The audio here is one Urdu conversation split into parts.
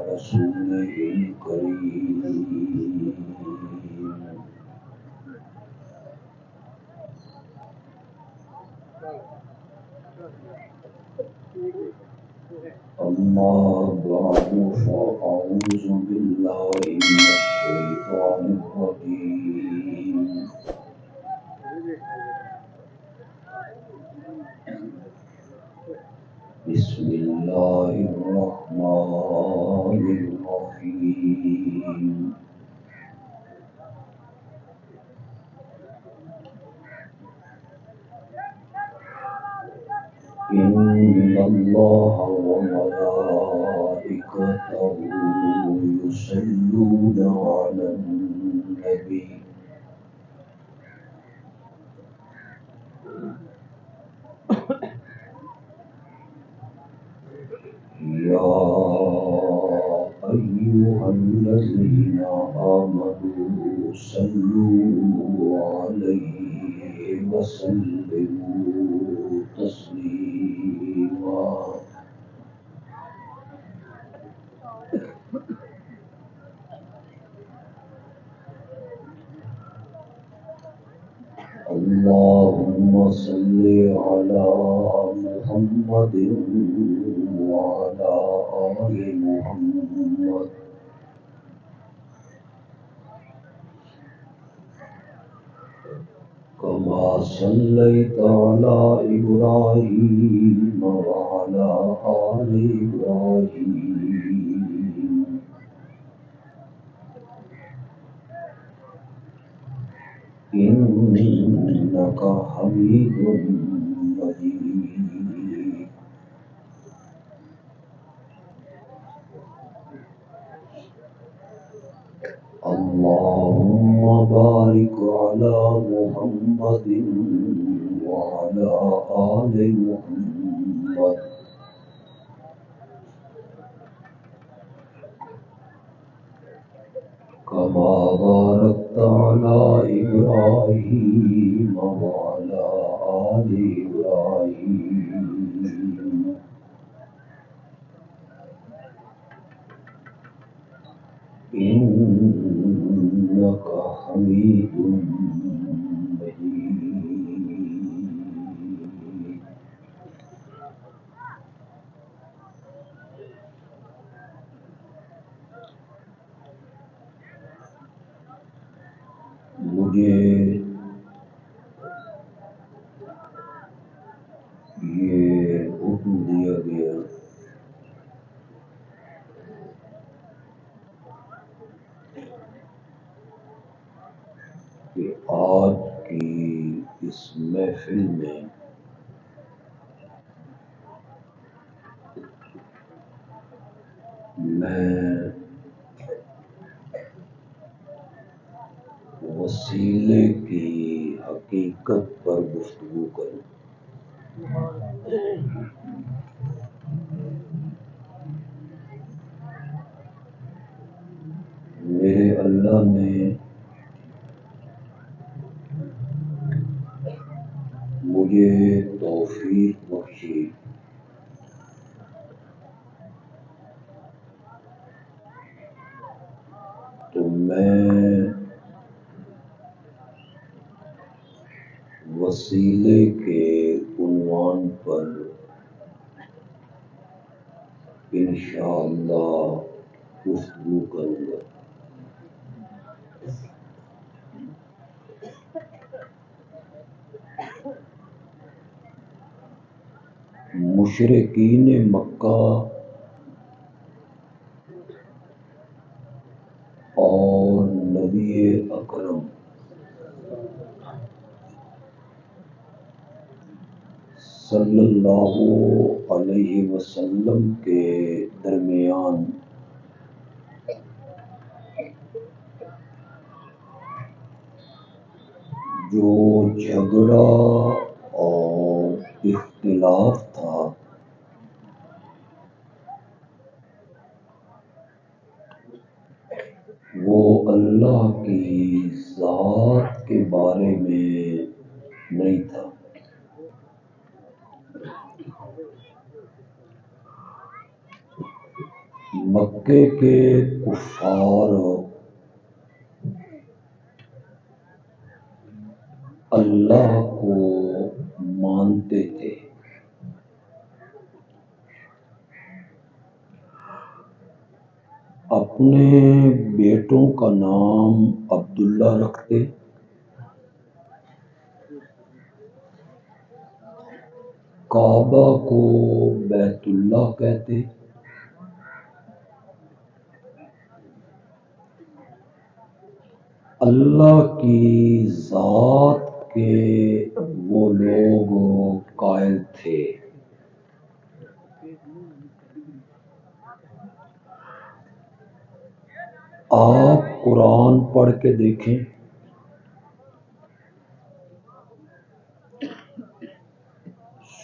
رسوله الكريم. أما بعد فأعوذ بالله من الشيطان الرجيم. بسم الله الرحمن الرحيم. إن الله وملائكته يصلون على النبي يا أيها الذين آمنوا صلوا عليه وسلموا تسليما. اللهم صل على محمد وعلى آل محمد كما صليت على إبراهيم وعلى آل إبراهيم إنك حميد مجيد. اللهم بارك على محمد وعلى آل محمد كما باركت على إبراهيم وعلى آل إبراهيم إنك حميد مجيد. مجھے یہ حکم دیا گیا کہ آج کی اس محفل میں میں وسیلے کی حقیقت پر گفتگو کروں. میرے اللہ نے مجھے توفیق بخشی تو میں وسیلے کے عنوان پر انشاءاللہ گفتگو کروں گا. مشرکین مکہ اور نبی اکرم صلی اللہ علیہ وسلم کے درمیان جو جھگڑا اور اختلاف تھا وہ اللہ کی ذات کے بارے میں نہیں تھا. مکے کے کفار اللہ کو مانتے تھے، اپنے بیٹوں کا نام عبداللہ رکھتے، کعبہ کو بیت اللہ کہتے، اللہ کی ذات کے وہ لوگ قائل تھے۔ آپ قرآن پڑھ کے دیکھیں،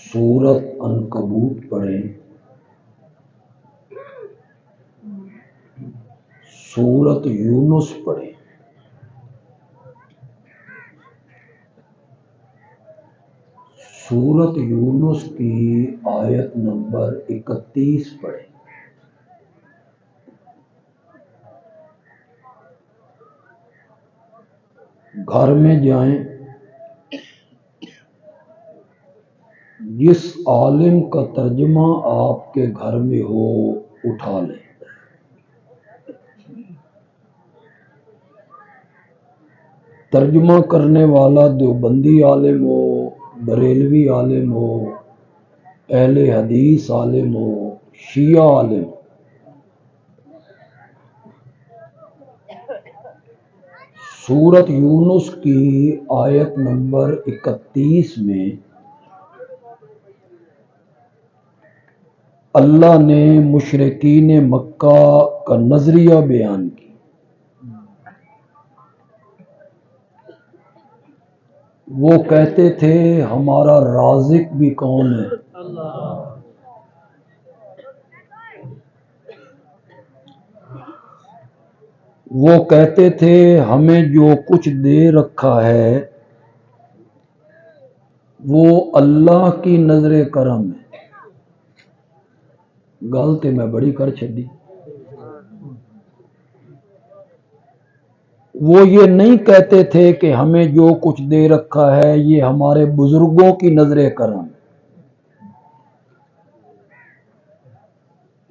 سورت عنکبوت پڑھیں، سورت یونس پڑھیں، سورت یونس کی آیت نمبر 31 پڑھیں۔ گھر میں جائیں، جس عالم کا ترجمہ آپ کے گھر میں ہو اٹھا لیں، ترجمہ کرنے والا دیوبندی عالم ہو، بریلوی عالم ہو، اہل حدیث عالم ہو، شیعہ عالم ہو، سورت یونس کی آیت نمبر 31 میں اللہ نے مشرکین مکہ کا نظریہ بیان کی۔ وہ کہتے تھے ہمارا رازق بھی کون ہے؟ وہ کہتے تھے ہمیں جو کچھ دے رکھا ہے وہ اللہ کی نظر کرم ہے۔ گل تے میں بڑی کر چھڈی۔ وہ یہ نہیں کہتے تھے کہ ہمیں جو کچھ دے رکھا ہے یہ ہمارے بزرگوں کی نظر کرم ہے۔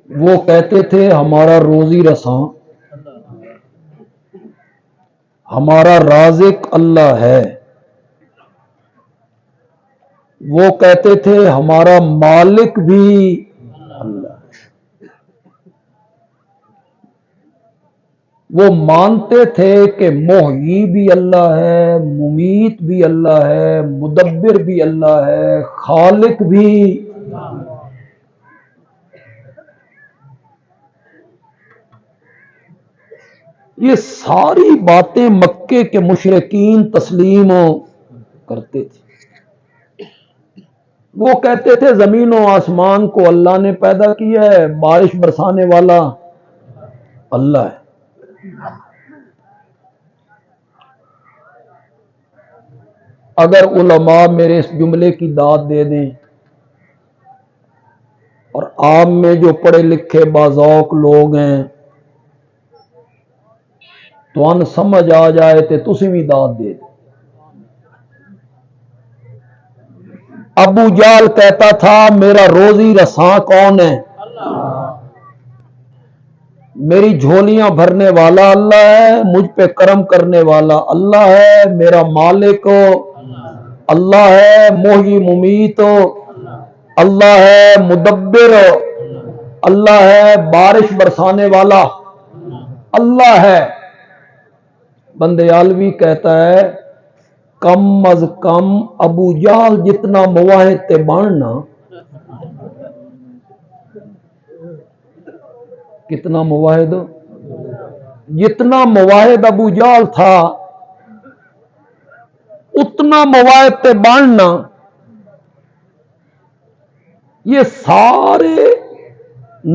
وہ کہتے تھے ہمارا روزی رساں، ہمارا رازق اللہ ہے۔ وہ کہتے تھے ہمارا مالک بھی اللہ ہے۔ وہ مانتے تھے کہ محیی بھی اللہ ہے، ممیت بھی اللہ ہے، مدبر بھی اللہ ہے، خالق بھی۔ یہ ساری باتیں مکے کے مشرکین تسلیم کرتے تھے۔ وہ کہتے تھے زمین و آسمان کو اللہ نے پیدا کیا ہے، بارش برسانے والا اللہ ہے۔ اگر علماء میرے اس جملے کی داد دے دیں اور عام میں جو پڑھے لکھے باذوق لوگ ہیں تو ان سمجھ آ جائے تے تسی بھی داد دے دیں۔ ابو جہل کہتا تھا میرا روزی رساں کون ہے؟ میری جھولیاں بھرنے والا اللہ ہے، مجھ پہ کرم کرنے والا اللہ ہے، میرا مالک اللہ ہے، محیی ممیت اللہ ہے، مدبر اللہ ہے، بارش برسانے والا اللہ ہے۔ بندیالوی کہتا ہے کم از کم ابو جہل جتنا مواحد تے بننا، کتنا مواحد، جتنا مواحد ابو جہل تھا اتنا مواحد تے بننا۔ یہ سارے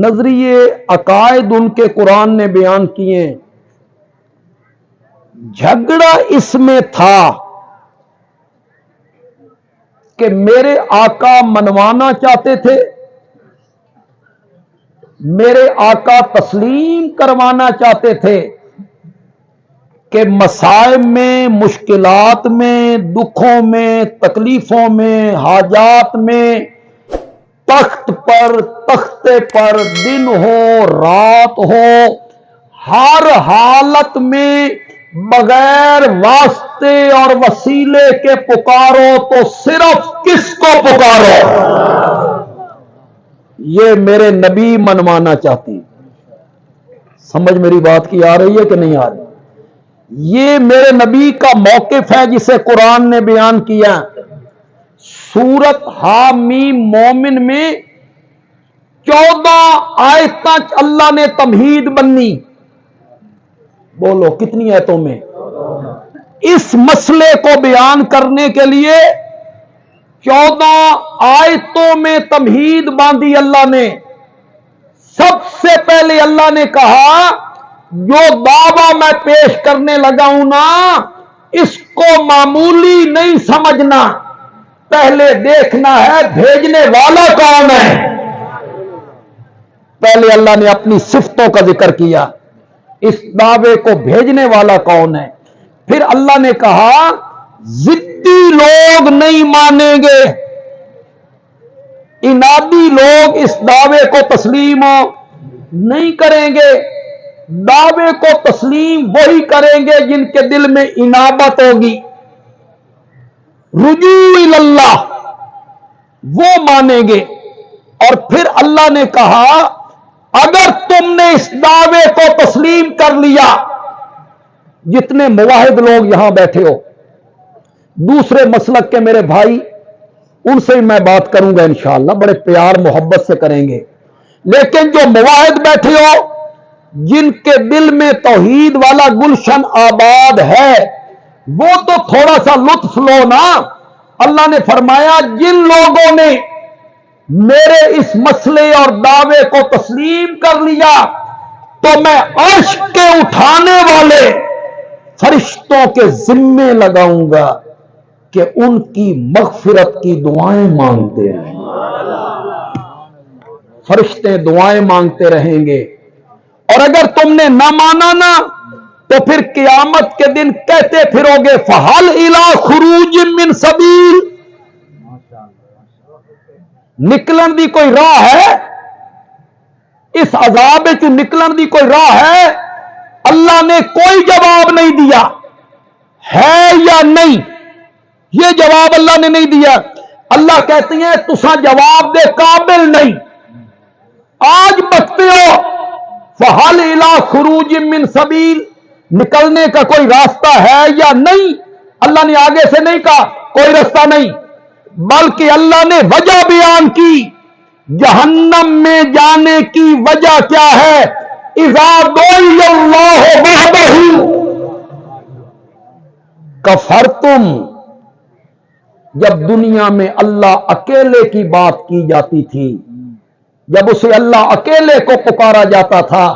نظریے عقائد ان کے قرآن نے بیان کیے۔ جھگڑا اس میں تھا کہ میرے آقا منوانا چاہتے تھے میرے آقا تسلیم کروانا چاہتے تھے کہ مسائب میں، مشکلات میں، دکھوں میں، تکلیفوں میں، حاجات میں، تخت پر، تختے پر، دن ہو رات ہو، ہر حالت میں بغیر واسطے اور وسیلے کے پکارو تو صرف کس کو پکارو؟ یہ میرے نبی منوانا چاہتی. سمجھ میری بات کی آ رہی ہے کہ نہیں آ رہی؟ یہ میرے نبی کا موقف ہے جسے قرآن نے بیان کیا. سورت حامیم مومن میں 14 آیتیں اللہ نے تمہید بنی. بولو کتنی آیتوں میں؟ اس مسئلے کو بیان کرنے کے لیے 14 آیتوں میں تمہید باندھی اللہ نے. سب سے پہلے اللہ نے کہا جو دعویٰ میں پیش کرنے لگا ہوں نا اس کو معمولی نہیں سمجھنا، پہلے دیکھنا ہے بھیجنے والا کون ہے. پہلے اللہ نے اپنی صفتوں کا ذکر کیا، اس دعوے کو بھیجنے والا کون ہے. پھر اللہ نے کہا ضدی لوگ نہیں مانیں گے، انادی لوگ اس دعوے کو تسلیم نہیں کریں گے. دعوے کو تسلیم وہی کریں گے جن کے دل میں انابت ہوگی، رجوع اللہ، وہ مانیں گے. اور پھر اللہ نے کہا اگر تم نے اس دعوے کو تسلیم کر لیا، جتنے موحد لوگ یہاں بیٹھے ہو، دوسرے مسلک کے میرے بھائی، ان سے میں بات کروں گا انشاءاللہ، بڑے پیار محبت سے کریں گے. لیکن جو موحد بیٹھے ہو جن کے دل میں توحید والا گلشن آباد ہے، وہ تو تھوڑا سا لطف لو نا. اللہ نے فرمایا جن لوگوں نے میرے اس مسئلے اور دعوے کو تسلیم کر لیا تو میں عرش کے اٹھانے والے فرشتوں کے ذمے لگاؤں گا کہ ان کی مغفرت کی دعائیں مانگتے ہیں. فرشتے دعائیں مانگتے رہیں گے. اور اگر تم نے نہ مانا نا تو پھر قیامت کے دن کہتے پھرو گے فَهَلْ إِلَىٰ خُرُوجٍ مِّن سَبِيلٍ، نکلن دی کوئی راہ ہے؟ اس عذاب چ نکلن دی کوئی راہ ہے؟ اللہ نے کوئی جواب نہیں دیا، ہے یا نہیں، یہ جواب اللہ نے نہیں دیا. اللہ کہتے ہیں تساں جواب دے قابل نہیں. آج بکتے ہو فَهَلْ إِلَىٰ خُرُوجٍ مِّن سَبِيلٍ، نکلنے کا کوئی راستہ ہے یا نہیں؟ اللہ نے آگے سے نہیں کہا کوئی راستہ نہیں، بلکہ اللہ نے وجہ بیان کی. جہنم میں جانے کی وجہ کیا ہے؟ اذا دعی اللہ وحدہ کفرتم، جب دنیا میں اللہ اکیلے کی بات کی جاتی تھی، جب اسے اللہ اکیلے کو پکارا جاتا تھا،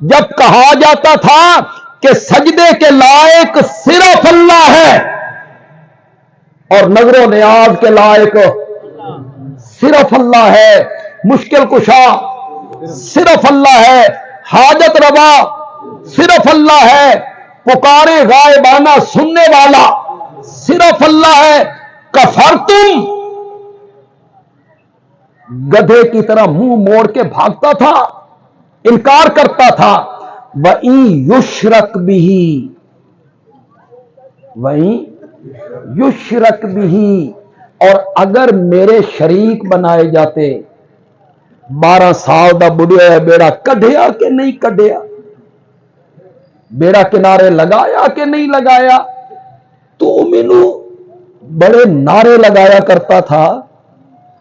جب کہا جاتا تھا کہ سجدے کے لائق صرف اللہ ہے اور نظر و نیاز کے لائق صرف اللہ ہے، مشکل کشا صرف اللہ ہے، حاجت روا صرف اللہ ہے، پکارے غائبانہ سننے والا صرف اللہ ہے. کفرتم، گدھے کی طرح منہ موڑ کے بھاگتا تھا، انکار کرتا تھا. وَإِن يُشْرَكْ بِهِ، وَإِن يُشْرَكْ بِهِ، اور اگر میرے شریک بنائے جاتے. 12 سال دا بڑھیا ہے، بیڑا کڈھیا کہ نہیں کڈھیا، بیڑا کنارے لگایا کہ نہیں لگایا. تو مینو بڑے نعرے لگایا کرتا تھا،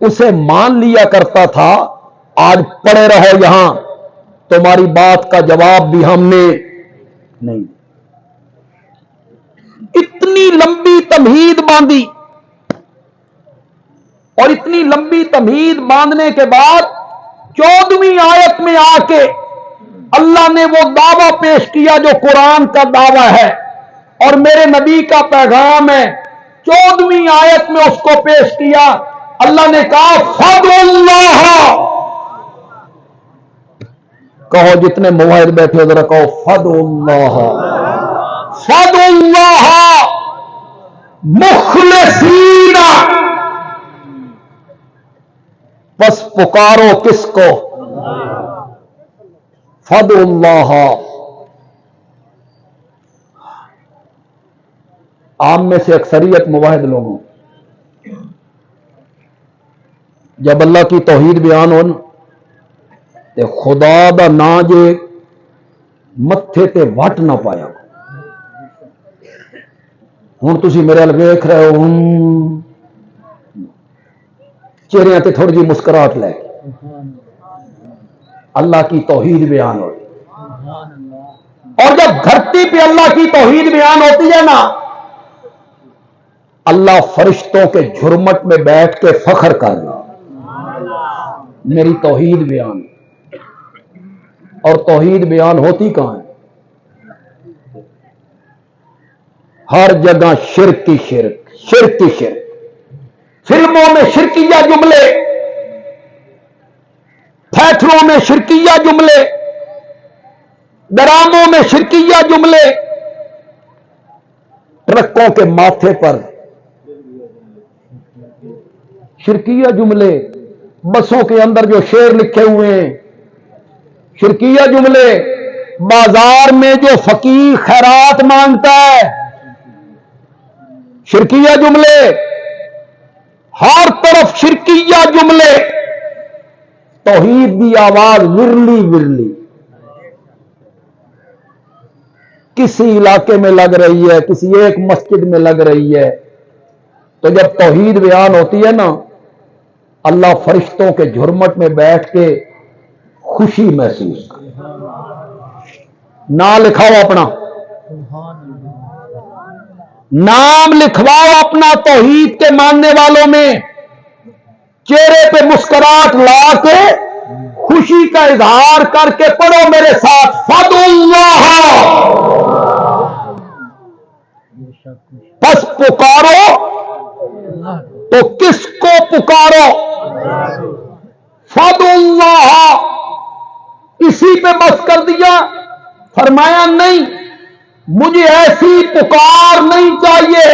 اسے مان لیا کرتا تھا. آج پڑے رہو یہاں، تمہاری بات کا جواب بھی ہم نے نہیں. اتنی لمبی تمہید باندھی، اور اتنی لمبی تمہید باندھنے کے بعد 14ویں آیت میں آ کے اللہ نے وہ دعویٰ پیش کیا جو قرآن کا دعویٰ ہے اور میرے نبی کا پیغام ہے. 14ویں آیت میں اس کو پیش کیا. اللہ نے کہا فَادْعُوا اللَّهَ، کہو جتنے موحد بیٹھے ہو ذرا کہو فدعوا مخلصین، پس پکارو کس کو؟ فدعوا۔ عام میں سے اکثریت موحد لوگوں، جب اللہ کی توحید بیان ہو نا تے خدا دا نا جے متھے تے وٹ نہ پایا۔ ہوں تسی میرے ال ویکھ رہے ہو، چہرے تے تھوڑی جی مسکراہٹ لے کے اللہ کی توحید بیان ہو۔ اور جب دھرتی پہ اللہ کی توحید بیان ہوتی ہے نا، اللہ فرشتوں کے جھرمٹ میں بیٹھ کے فخر کر رہا، میری توحید بیان۔ اور توحید بیان ہوتی کہاں ہے؟ ہر جگہ شرک کی شرک، شرک کی شرک۔ فلموں میں شرکیہ جملے، تھیٹروں میں شرکیہ جملے، ڈراموں میں شرکیہ جملے، ٹرکوں کے ماتھے پر شرکیہ جملے، بسوں کے اندر جو شعر لکھے ہوئے ہیں شرکیہ جملے، بازار میں جو فقیر خیرات مانگتا ہے شرکیہ جملے، ہر طرف شرکیہ جملے، توحید کی آواز ورلی ورلی کسی علاقے میں لگ رہی ہے، کسی ایک مسجد میں لگ رہی ہے۔ تو جب توحید بیان ہوتی ہے نا، اللہ فرشتوں کے جھرمٹ میں بیٹھ کے خوشی محسوس کر۔ نام لکھاؤ اپنا، نام لکھواؤ اپنا توحید کے ماننے والوں میں، چہرے پہ مسکراہٹ لا کے خوشی کا اظہار کر کے پڑھو میرے ساتھ، فدعوا، پس پکارو تو کس کو پکارو؟ فدعوا، اسی پہ بس کر دیا؟ فرمایا نہیں، مجھے ایسی پکار نہیں چاہیے،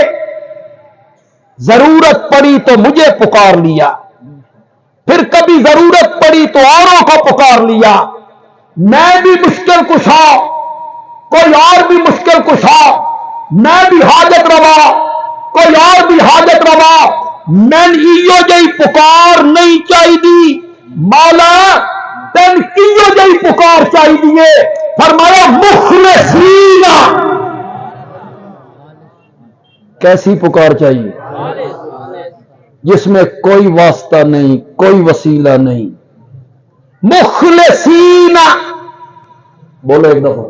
ضرورت پڑی تو مجھے پکار لیا، پھر کبھی ضرورت پڑی تو اوروں کو پکار لیا، میں بھی مشکل کشا، کوئی اور بھی مشکل کشا، میں بھی حاجت روا، کوئی اور بھی حاجت روا، میں ایو جئی پکار نہیں چاہیے مولا، تین کیو جئی پکار چاہیے؟ فرمایا مخلصین، کیسی پکار چاہیے؟ جس میں کوئی واسطہ نہیں، کوئی وسیلہ نہیں، مخلصین، بولو ایک دفعہ،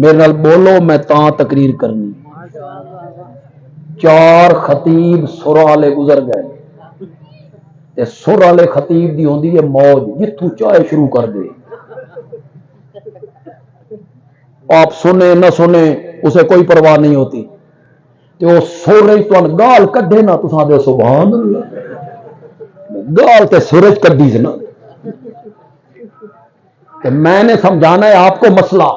میرے نال بولو، میں تاں تقریر کرنی۔ 4 خطیب سر والے گزر گئے، تے سر والے خطیب دی ہوندی ہے موج، جتھوں چاہے شروع کر دے، آپ سنے نہ سنے اسے کوئی پرواہ نہیں ہوتی، تے وہ سورے تو گال کڈے نا، تساں دے سبحان اللہ، گال تے سورج کڈی سی نا، کہ میں نے سمجھانا ہے آپ کو مسئلہ،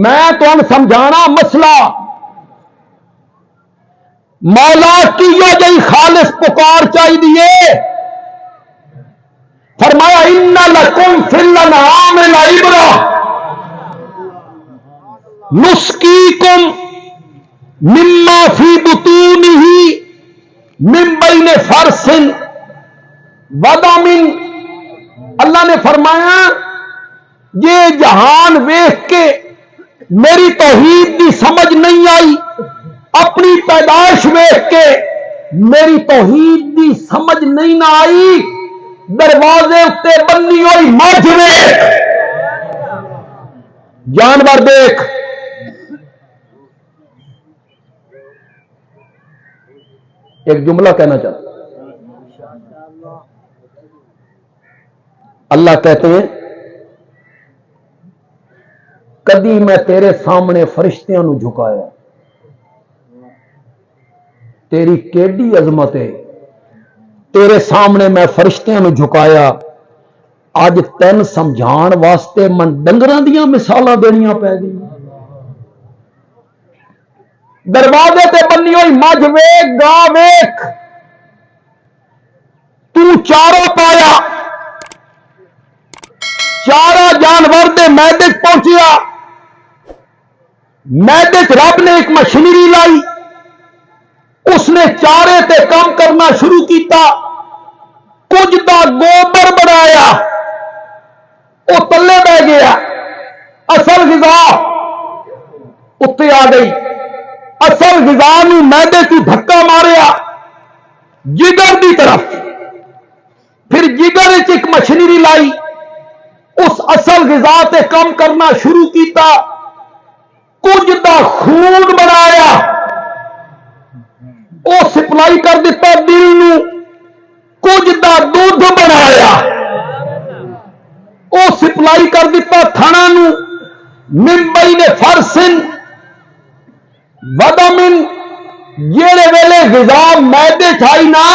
میں تو سمجھانا مسئلہ، مولا کی یہ جی خالص پکار چاہیے۔ فرمایا ان لکم فی الانعام لعبرۃ نسقیکم مما فی بطونہ من بین فرث ودم۔ اللہ نے فرمایا یہ جہان ویکھ کے میری توحید کی سمجھ نہیں آئی، اپنی پیدائش ویکھ کے میری توحید کی سمجھ نہیں نہ آئی، دروازے اتنے بنی ہوئی مجھ ویکھ، جانور دیکھ، ایک جملہ کہنا چاہتا، اللہ کہتے ہیں کدی میں تیرے سامنے فرشتیاں نو جھکایا، تیری کیڈی عظمت ہے، تیرے سامنے میں فرشتیاں نو جھکایا، اج تین سمجھان واسطے من ڈنگراں دیاں مثالاں دینیاں پی گئی۔ دروازے تے بنی ہوئی مجھ ویکھ، گاں ویکھ، تو چارہ پایا، چارہ جانور دے میدے پہنچیا، میدے رب نے ایک مشینری لائی، اس نے چارے تے کام کرنا شروع کیتا، کچھ دا گوبر بنایا، وہ تلے بہ گیا، اصل غذا اتنے آ گئی، اصل غذا نو میدے کو دھکا ماریا جگر دی طرف، پھر جگر ایک مشینری لائی، اس اصل غذا تے کام کرنا شروع کیتا، کچھ دا خون بنایا، وہ سپلائی کر دیتا دل نو، کچھ دا دودھ بنایا، وہ سپلائی کر دیتا تھنا نو، من بین فرسن ودمن، جیڑے ویلے غذا میدے چھائی نا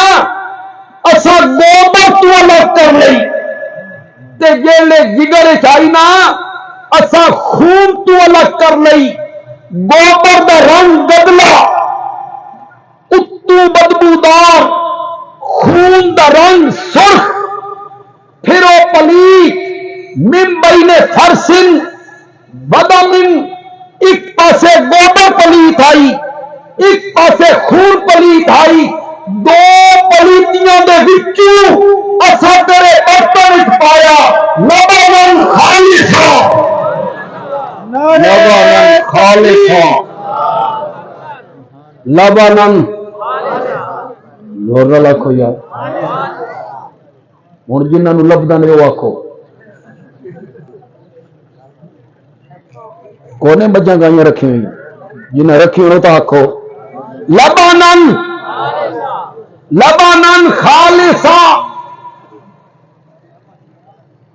اسا گوبر تو الگ کر لئی، تے جیڑے جگر چھائی نا اسا خون تو الگ کر لئی، گوبر دا رنگ بدلا، اتو بدبودار، خون دا رنگ سرخ، پھر او پلیت، من بین فرسن ودمن، ایک پاسے گوبر پلیت آئی، ایک پاسے خون پلیت آئی، دو پلیتیاں دے وچوں اسا تیرے برتن وچ پایا لبن خالصا، لبن خالصا، لبن زور نال آکھو یار، ہن جنہاں نو لبدا نہیں وہ آکھو، کونے مجھاں گائیاں رکھی ہوئی، جنہیں رکھی ہوئی تو آکھو لبنان، لبنان خالصا،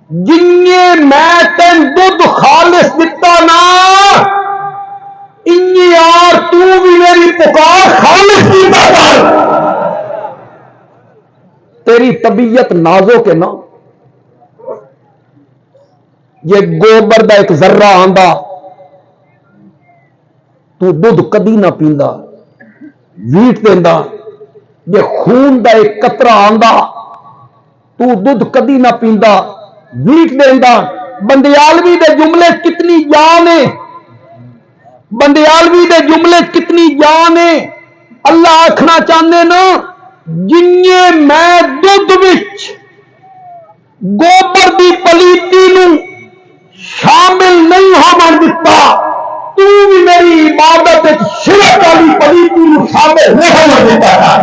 جنگے میں تین دودھ خالص دیتا نا، انہی یار تو بھی میری پکار خالص دیتا کر، تیری طبیعت نازو کے نا، یہ گوبر دا ایک ذرہ آندا تو دودھ کدی نہ پیندا، ویٹ دیندا، یہ خون دا ایک قطرہ آندا تو دودھ کدی نہ پیندا، ویٹ دیندا۔ بندیالوی دے جملے کتنی جان ہے، بندیالوی دے جملے کتنی جان ہے، اللہ آکھنا چاہنے نا جنگے میں دودھ وچ گوبر دی پلیتی نو شامل نہیں ہونے دیتا، تو بھی میری عبادت شرک والی پلیتی نو شامل نہیں ہونے دیتا ہے،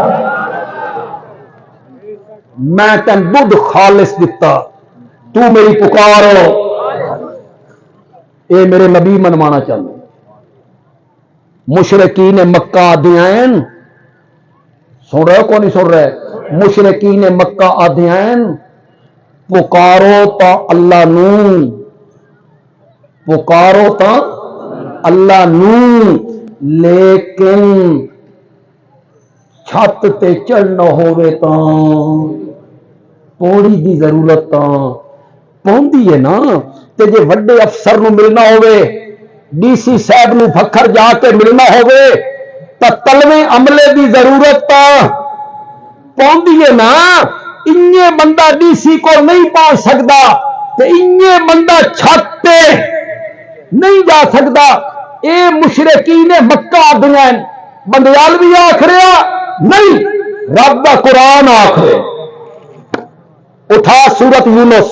میں تین دودھ خالص دیتا، تو میری پکارو، اے میرے نبی منوانا چاہتے مشرکین مکہ آدھین، سن رہے ہو کون نہیں سن رہے، مشرکین مکہ آدھین پکارو تا اللہ نو، پکارو تا اللہ نو، لیکن چھت تے چڑھنا ہوئے تا پوڑی دی ضرورت تا پوندی ہے نا، تے جے وڈے افسر نو ملنا ہوئے، ڈی سی صاحب نو بکھر جا کے ملنا ہوئے تا تلویں عملے دی ضرورت تا پوندی ہے نا، انجے بندہ ڈی سی کو نہیں پہنچ سکتا، تے انجے بندہ چھت تے نہیں جا سکتا، اے مشرکین مکہ آدھین، بندیالوی آخریا نہیں، رب دا قرآن آخرے، اٹھا سورت یونس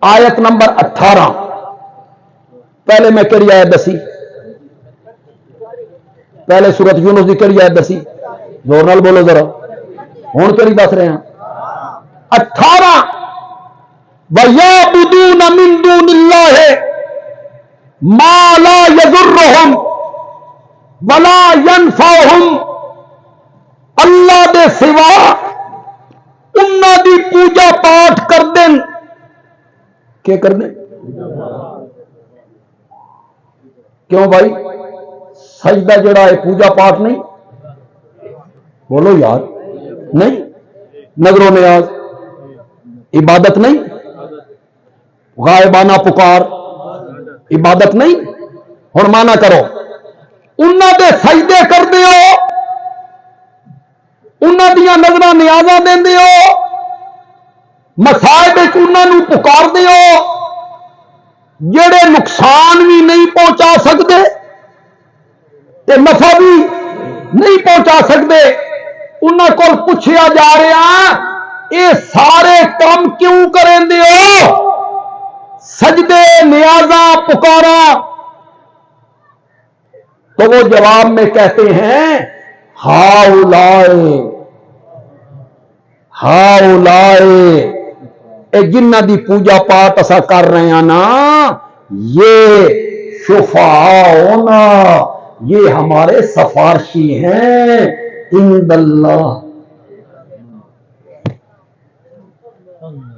آیت نمبر 18، پہلے میں کہڑی آیت دسی، پہلے سورت یونس دی کہڑی آیت دسی، زور نال بولو ذرا، ہوں کہڑی دس رہے ہیں 18، وَيَعْبُدُونَ مِن دُونِ اللَّهِ مَا لَا يَضُرُّهُمْ وَلَا يَنْفَعُهُمْ، اللہ دے سوا انہاں دی پوجا پاٹ کر دیں، کیا کر دیں؟ کیوں بھائی سجدہ جڑا ہے پوجا پاٹ نہیں؟ بولو یار، نہیں, نظر و نیاز عبادت نہیں, غائبانہ پکار عبادت نہیں. ہن مانا کرو انہاں دے سجدے کردے ہو, انہاں دیاں نظراں نیازاں دیندے ہو, مصائب وچ انہاں نوں پکاردے ہو جڑے نقصان بھی نہیں پہنچا سکتے تے نفع بھی نہیں پہنچا سکتے. انہاں کول پوچھیا جا رہا اے سارے کام کیوں کریں ہو, سجدے نیازاں پکارا, تو وہ جواب میں کہتے ہیں ہاؤلائے اے جنہ دی پوجا پاٹ اسا کر رہے ہیں نا, یہ شفعاؤنا, یہ ہمارے سفارشی ہیں عند اللہ.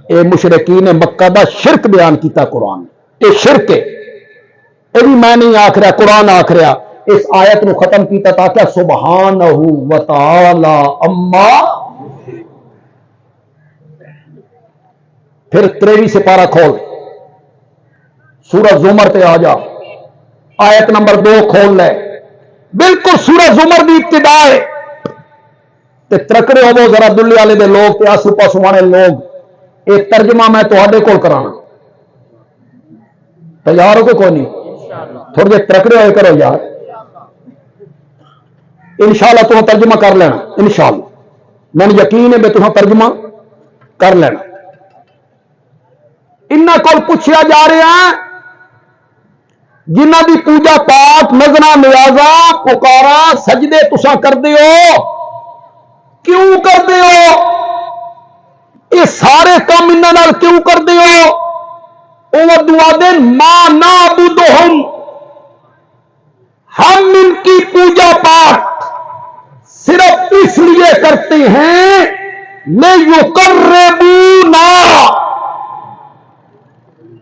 اے مشرکین مکہ دا شرک بیان کیتا قرآن, اے شرک ہے, اے بھی میں نہیں آکھ رہا, قرآن آکھ رہا. اس آیت نو ختم کیتا تاکہ سبحانہ و تعالی اما. پھر 23 سپارہ کھول, سورہ زمر تے آ جا, آیت نمبر 2 کھول لے, بالکل سورہ زمر دی ابتدا ہے. تے ترکڑے ہو ذرا دلے والے دے لوگ تے آسو پاسو والے لوگ, یہ ترجمہ میں تواڈے کول کرانا, تیار ہو کہ کوئی نہیں؟ تھوڑے جے ترکڑے ہوئے کرو یار, انشاءاللہ تمہیں ترجمہ کر لینا, انشاءاللہ میں یقین ہے کہ تمہیں ترجمہ کر لینا. انہاں کول پوچھیا جا رہا ہے جنہ دی پوجا پاٹ نظراں نیازاں پکارا سجدے تساں کردے ہو, کیوں کردے ہو, یہ سارے کام انہاں نال کیوں کردے ہو؟ وہ دعا دے ما نعبدہم, ہم ان کی پوجا پاٹ صرف اس لیے کرتے ہیں لیقربونا,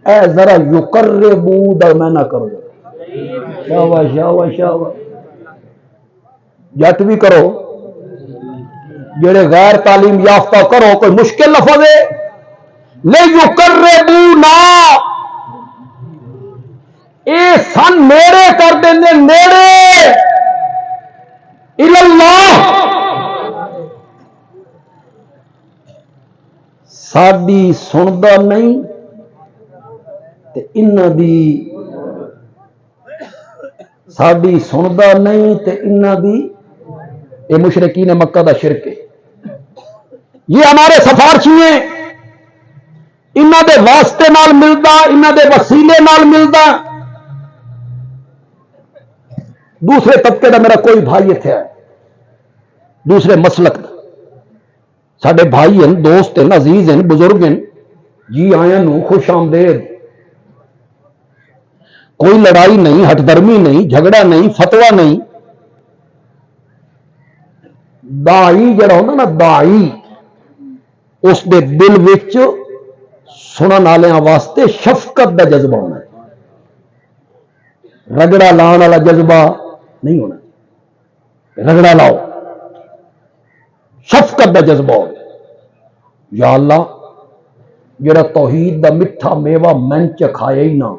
اے ذرا یقربو دا میں نہ کرو, شاباش شاباش شاباش, جٹ بھی کرو, جڑے غیر تعلیم یافتہ کرو, کوئی مشکل لفظ ہے, لیقربونا, اے سن نیڑے کر دیں نیڑے اللہ, ساڈی سندا نہیں تے انہاں دی, ساڈی سندا نہیں تے انہاں دی, یہ مشرکین مکہ دا شرک ہے. یہ ہمارے سفارشی ہیں, انہاں دے واسطے نال ملدا, انہاں دے وسیلے نال ملدا. دوسرے طبقے دا میرا کوئی بھائی اتنے ہے, دوسرے مسلک دا, ساڈے بھائی ہیں, دوست ہیں, عزیز ہیں, بزرگ ہیں, جی آیاں نو خوش آمدید. کوئی لڑائی نہیں, ہٹ درمی نہیں, جھگڑا نہیں, فتوا نہیں. دائی جڑا ہوتا نا دائی, اس دے دل وچ سنن والوں واسطے شفقت دا جذبہ ہونا, رگڑا لان والا جذبہ نہیں ہونا. رگڑا لاؤ, شفقت دا جذبہ ہو. یا اللہ جڑا توحید دا میٹھا میوہ من چکھائے ہی نہ,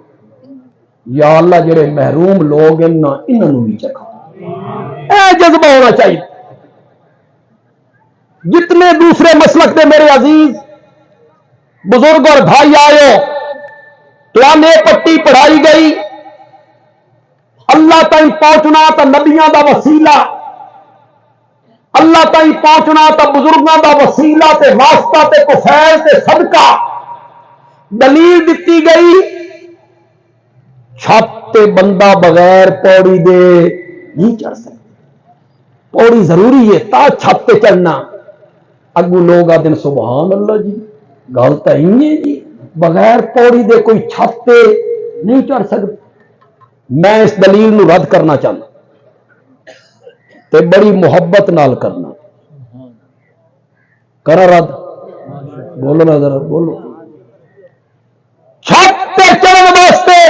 یا اللہ جڑے محروم لوگ ہیں نا انہاں نوں بھی چکھا, اے جذبہ ہونا چاہیے. جتنے دوسرے مسلک دے میرے عزیز بزرگ اور بھائی آئے, پلانے پٹی پڑھائی گئی, اللہ تائیں پہنچنا تا نبیاں دا وسیلہ, اللہ تائیں پہنچنا تا بزرگاں دا وسیلہ تے واسطہ تے کفیل تے صدقہ. دلیل دتی گئی چھت تے بندہ بغیر پوڑی دے نہیں چڑھ سکتا, پوڑی ضروری ہے تا چھت تے چڑھنا. اگو لوگ آدھے سبحان اللہ جی, گل تو ہی ہے جی, بغیر پوڑی دے کوئی چھت تے نہیں چڑھ سکتا. میں اس دلیل نو رد کرنا چاہتا تے بڑی محبت نال کرنا. کرا رد, بولو نا ذرا بولو. چھت تے چڑھن واسطے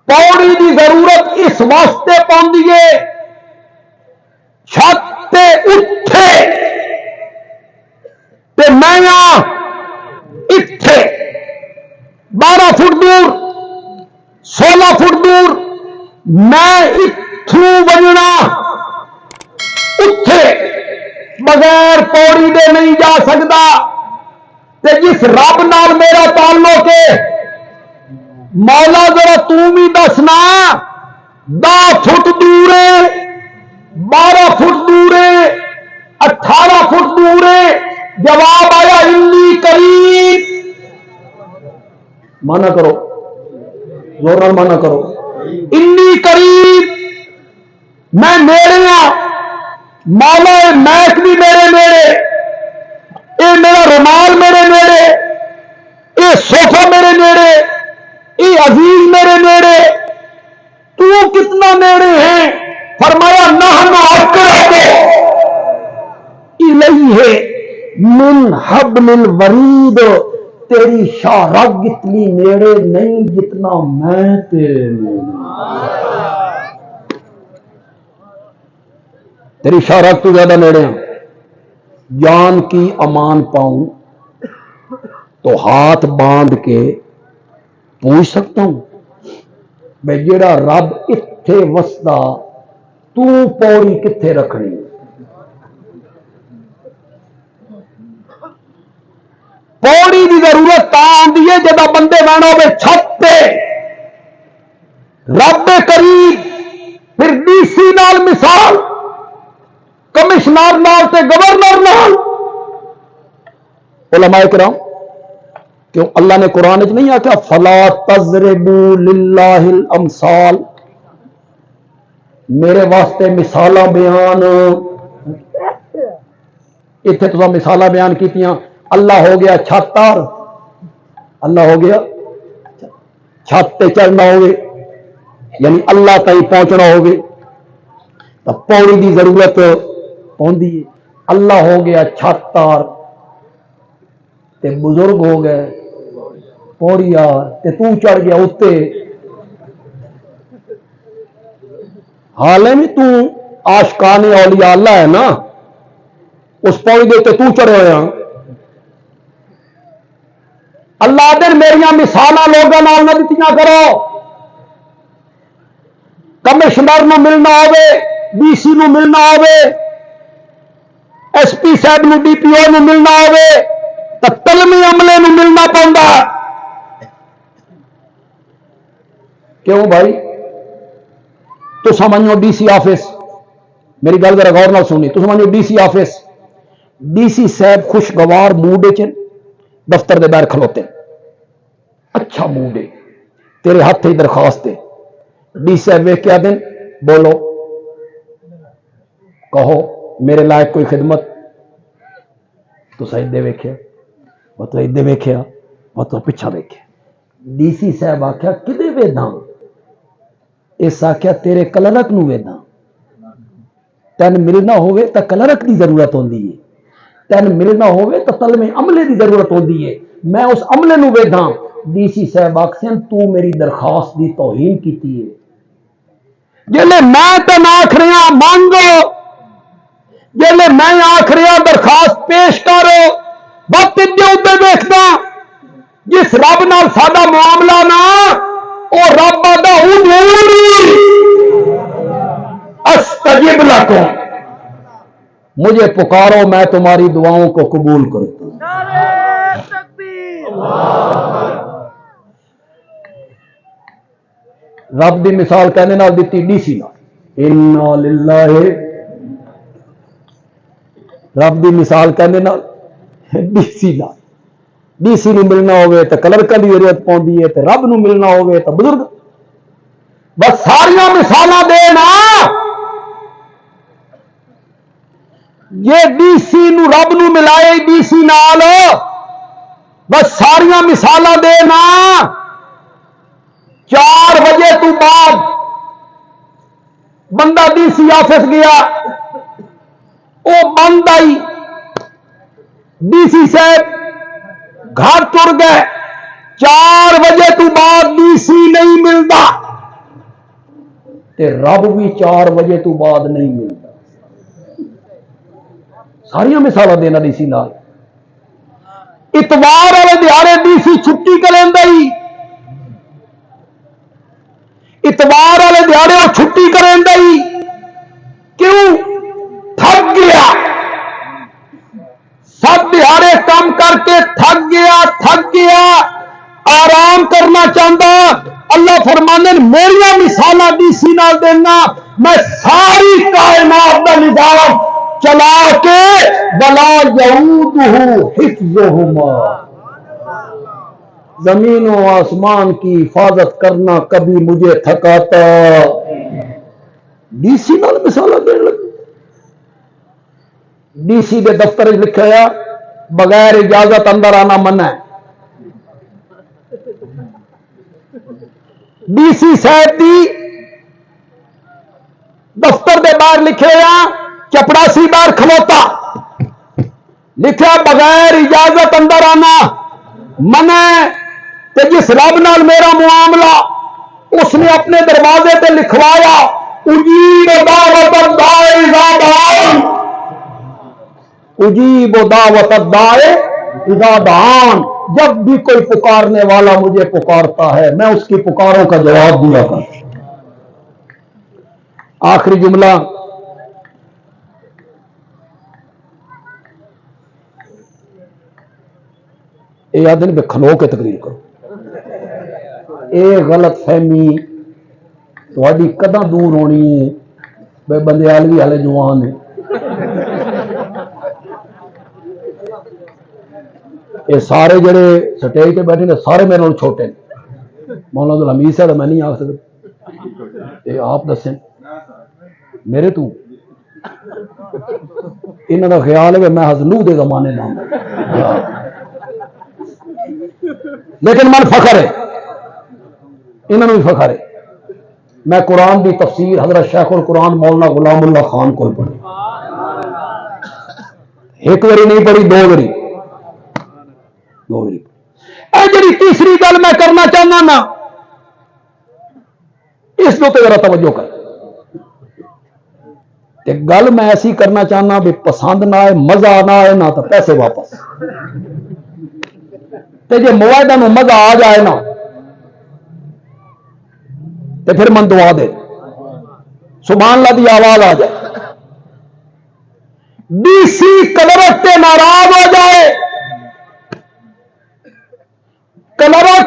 پوڑی دی ضرورت اس واسطے پوندی ہے, چھت تے میں اتھوں بجنا اتے بغیر پوڑی دے نہیں جا سکتا، تے جس رب نال میرا تعلق ہے مولا ذرا تو بھی دسنا 10 فٹ دور ہے، 12 فٹ دور ہے، 18 فٹ دور ہے، جواب آیا انی قریب۔ مانا کرو، زور نال مانا کرو، انی قریب، میں نیڑے ہاں، مولا میک بھی میرے نیڑے، اے میرا رومال میرے نیڑے، اے صوفہ میرے نیڑے، اے عزیز میرے نیڑے، تو کتنا نیڑے ہیں؟ فرمایا نحن اقرب الیہ من حبل الورید، تیری شاہ رگ اتنی نیڑے نہیں جتنا میں تیرے نیڑے، تیری شاہ رگ تو زیادہ نیڑے ہیں۔ جان کی امان پاؤں تو ہاتھ باندھ کے پوچھ سکتا ہوں بھئی جیڑا رب اتھے وسدا تو پوڑی کتھے رکھنی؟ پوڑی دی ضرورت تا آندی ہے جب بندے بہنا ہوئے چھت پہ رب قریب، پھر ڈی سی نال مثال، کمشنر نال تے گورنر نال۔ علماء کرام کیوں اللہ نے قرآن وچ نہیں آکھیا فلا تضربوا للہ الامثال، میرے واسطے مثالاں بیان، اتنے تو مثالاں بیان کیتیاں، اللہ ہو گیا چھتار، اللہ ہو گیا چھت تے چڑھنا ہوگی یعنی اللہ تائیں پہنچنا ہوگی تو پوڑی دی ضرورت ہوندی ہے۔ اللہ ہو گیا چھتار تے بزرگ ہو گئے پوڑیا تے تو چڑھ گیا اتے، حالے بھی تو عاشقان اولیاء اللہ ہے نا، اس پوڑی دے تے تو چڑھے ہویا۔ اللہ دن میریاں مثالاں لوگاں نال نہ دتیاں کرو، کمشنر نو ملنا ہوے، ڈی سی نو ملنا ہوے، ایس پی صاحب نو ڈی پی او نو ملنا ہوے تو تلمی عملے نو ملنا پوندا۔ کیوں بھائی؟ تو سمجھو ڈی سی آفس، میری گل ذرا غور نال سنی، تو سمجھو ڈی سی آفس، ڈی سی صاحب خوشگوار موڈ وچ دفتر دے باہر کھلوتے، اچھا موڈ ہے، تیرے ہاتھ ہی درخواست ہے، ڈی سی صاحب ویکھ کے دن بولو کہو میرے لائق کوئی خدمت، تو ادے ویکھیا مطلب ادے ویکھیا مطلب پچھا ویکھیا، ڈی سی صاحب آخیا کدے ویداں؟ اس آخیا تیرے کلرک نو ویداں، تین ملنا ہوئے تو کلرک دی ضرورت ہوندی ہے، تین ملنا ہوئے تو تلمے عملے دی ضرورت ہوندی ہے، میں اس عملے نو ویداں۔ ڈی سی صاحب آخسن تو میری درخواست دی توہین کیتی ہے، جلے میں تین آکھ رہا مانگو، جلے میں آکھ رہا درخواست پیش کرو، وقت دے ادھر دیکھنا جس رب نال ساڈا معاملہ نا او رب آدا ادعونی استجب لکم، مجھے پکارو میں تمہاری دعاؤں کو قبول کرتا ہوں۔ رب دی مثال کہنے نال دیتی ڈی سی نال، انا للہ، رب دی مثال کہنے نال ڈی سی نال، ڈی سی نو ملنا ہوئے تو کلرکاں دی ضرورت پوندی ہے، تے رب نو ملنا ہوئے تو بزرگ، بس ساریاں مثالاں دینا، یہ ڈی سی نو رب نو ملائے ڈی سی نال، بس ساریاں مثالاں دینا، 4 بجے تو بعد بندہ ڈی سی آفس گیا، وہ بند آئی، ڈی سی صاحب گھر تر گئے، 4 بجے تو بعد ڈی سی نہیں ملتا، تے رب بھی 4 بجے تو بعد نہیں ملتا، ساریاں مثال دینا ڈی سی نال۔ اتوار والے دیہڑے ڈی سی چھٹی کریں، اتوار والے دیہڑے وہ چھٹی کریں گئی کیوں؟ تھک گیا، سب دیہڑے کام کر کے تھک گیا آرام کرنا چاہتا۔ اللہ فرمانے میری مثال ڈی سی نال دینا، میں ساری کائنات کا نظام چلا کے ولا یعودہ حفظہما، زمین و آسمان کی حفاظت کرنا کبھی مجھے تھکاتا۔ ڈی سی نال مثال دین لگے، ڈی سی کے دفتر لکھا ہے بغیر اجازت اندر آنا منع ہے۔ ڈی سی صاحب دی دفتر دے باہر لکھے چپڑاسی باہر کھلوتا، لکھا بغیر اجازت اندر آنا منع ہے۔ کہ جس رب نال میرا معاملہ اس نے اپنے دروازے تے لکھوایا اجیب دعوت الداعی اذا دعان، اجیب دعوت الداعی اذا دعان، جب بھی کوئی پکارنے والا مجھے پکارتا ہے میں اس کی پکاروں کا جواب دیا کرتا۔ آخری جملہ، یہ آدھے پہ کھلو کے تقریر کرو، یہ غلط فہمی تھوڑی کداں دور ہونی ہے؟ بے بندیالوی والے جوان ہے، یہ سارے جڑے سٹیج پہ بیٹھے نے سارے میرے نال چھوٹے ہیں۔ مولانا عبد الحمید صاحب میں نہیں آ سکتا، یہ آپ دسیں میرے تو انہوں کا خیال ہے کہ میں حضنو دے زمانے نام، لیکن من فخر ہے، انہوں نے بھی فخر ہے۔ میں قرآن کی تفسیر حضرت شیخ القرآن مولانا غلام اللہ خان کو پڑھی، ایک باری نہیں پڑھی، دو باری۔ اے جڑی تیسری گل میں کرنا چاہنا نا، اس کو ذرا توجہ کر، گل میں ایسی کرنا چاہنا بھی پسند نہ آئے، مزہ نہ آئے نہ تو پیسے واپس، تے جے معاہدہ میں مزہ آ جائے نا تو پھر من دعا دے سبحان اللہ دی آواز آ جائے۔ ڈی سی کلرک تے ناراض ہو جائے، کلرک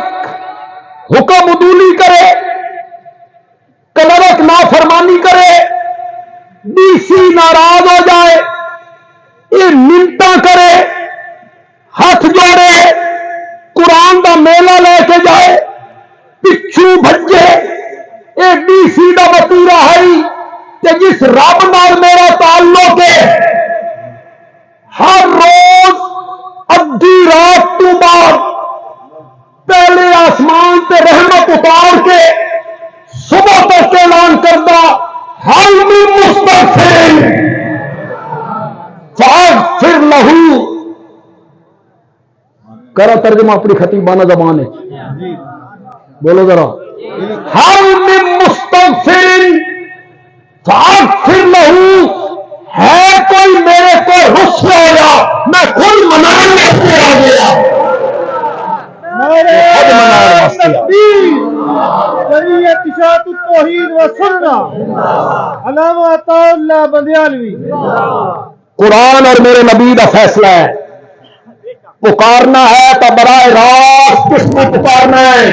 حکم عدولی کرے، کلرک نافرمانی کرے، ڈی سی ناراض ہو جائے، یہ منتاں کرے، ہاتھ جوڑے، قرآن دا میلہ لے کے جائے، پچھو بھجے، یہ ڈی سی دا وطیرہ ہے کہ جس رب نال میرا تعلق ہے ہر روز ادھی رات تو بعد پہلے آسمان تے رحمت اتار کے صبح تک اعلان کرتا حل من مستغفر فاغفر لہو، کرا ترجمہ اپنی خطیبانہ زبان ہے، بولو ذرا، حل من مستغفر فاغفر لہو، ہے کوئی میرے کو رسوا ہوا میں خود منانے سے آ گیا، قرآن اور میرے نبی کا فیصلہ ہے، پکارنا ہے تو براہ راست کس کو پکارنا ہے؟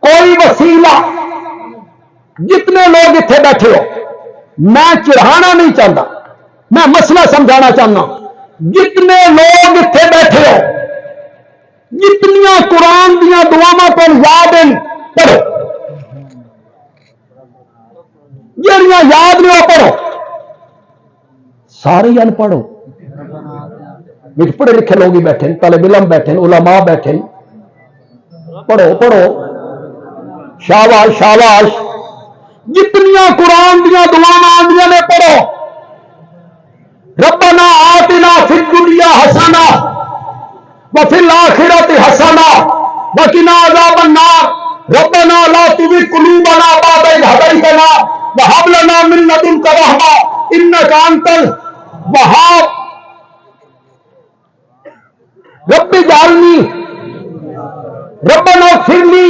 کوئی وسیلہ، جتنے لوگ اتنے بیٹھے ہو میں چڑھانا نہیں چاہتا، میں مسئلہ سمجھانا چاہنا، جتنے لوگ اتنے بیٹھے ہو جتنیاں قرآن دیا دعاواں کو یاد ہیں پڑھو، جہاں یاد نہیں ہو پڑھو، سارے ان پڑھو، پڑھے لکھے لوگ ہی بیٹھے، طالب علم بیٹھے، علماء بیٹھے، پڑھو پڑھو، شاباش شاباش، جتنیاں قرآن دیا دعاواں آندیاں نے پڑھو، ربنا آتنا فی الدنیا حسنہ وفی الآخرۃ حسنہ وقنا عذاب النار ربنا لا تزغ قلوبنا بعد إذ هديتنا وهب لنا من لدنك رحمة إنك أنت الوهاب رب اجعلني ربنا اغفر لي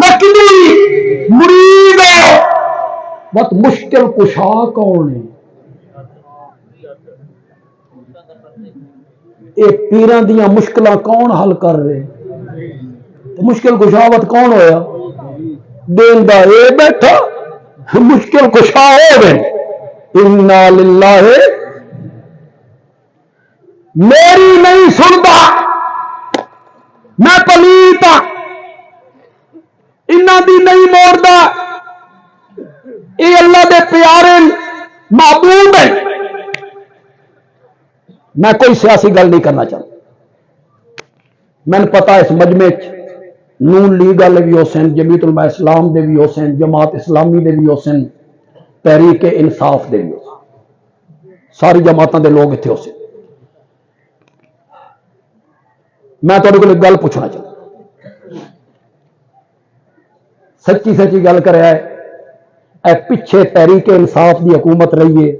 نقدی مرید بہت مشکل کشا کون ہے؟ یہ پیراں دیاں مشکلاں کون حل کر رہے؟ مشکل کشاوت کون ہویا؟ دیندا اے بیٹھا مشکل کشا ہو گئے. انا للہ میری نہیں سنتا میں پلیت ہاں انہاں دی نہیں موڑدا اے اللہ دے پیارے محبوب ہیں. میں کوئی سیاسی گل نہیں کرنا چاہتا. میں نے پتا اس مجمع نون لیگ والے بھی ہو سن جمیعت علماء اسلام دے بھی ہو سن جماعت اسلامی دے بھی ہو سن تحریک انصاف دے بھی ہو سن ساری جماعتوں دے لوگ اتنے ہو سن. میں تھوڑے کو ایک گل پوچھنا چاہتا سچی سچی گل کرے اے پیچھے تحریک انصاف دی حکومت رہی ہے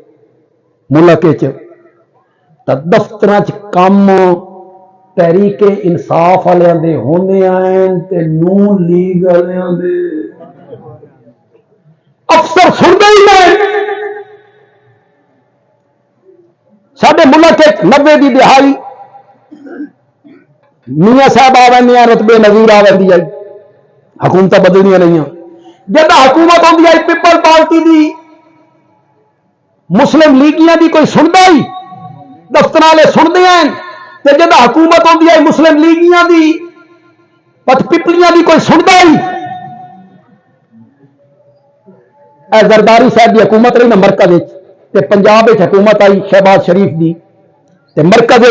ملک دفتر کام تحریک انصاف والوں دے ہونے آئے تے نون لیگ والوں دے افسر سنتے ہی نہیں. سارے ملک 90 دی دہائی میاں صاحب آ وے رتبے نظیر آ وی آئی حکومت بدلنی نہیں. جب حکومت ہوتی ہے پیپل پارٹی دی مسلم لیگیاں دی کوئی سنتا ہی دفتر والے سنتے ہیں. جب حکومت ہوتی ہے مسلم لیگیاں دی پت پپلیاں دی کوئی سنتا ہی. اے زرداری صاحب دی حکومت رہی نا مرکز تے پنجاب حکومت آئی شہباز شریف دی تے مرکز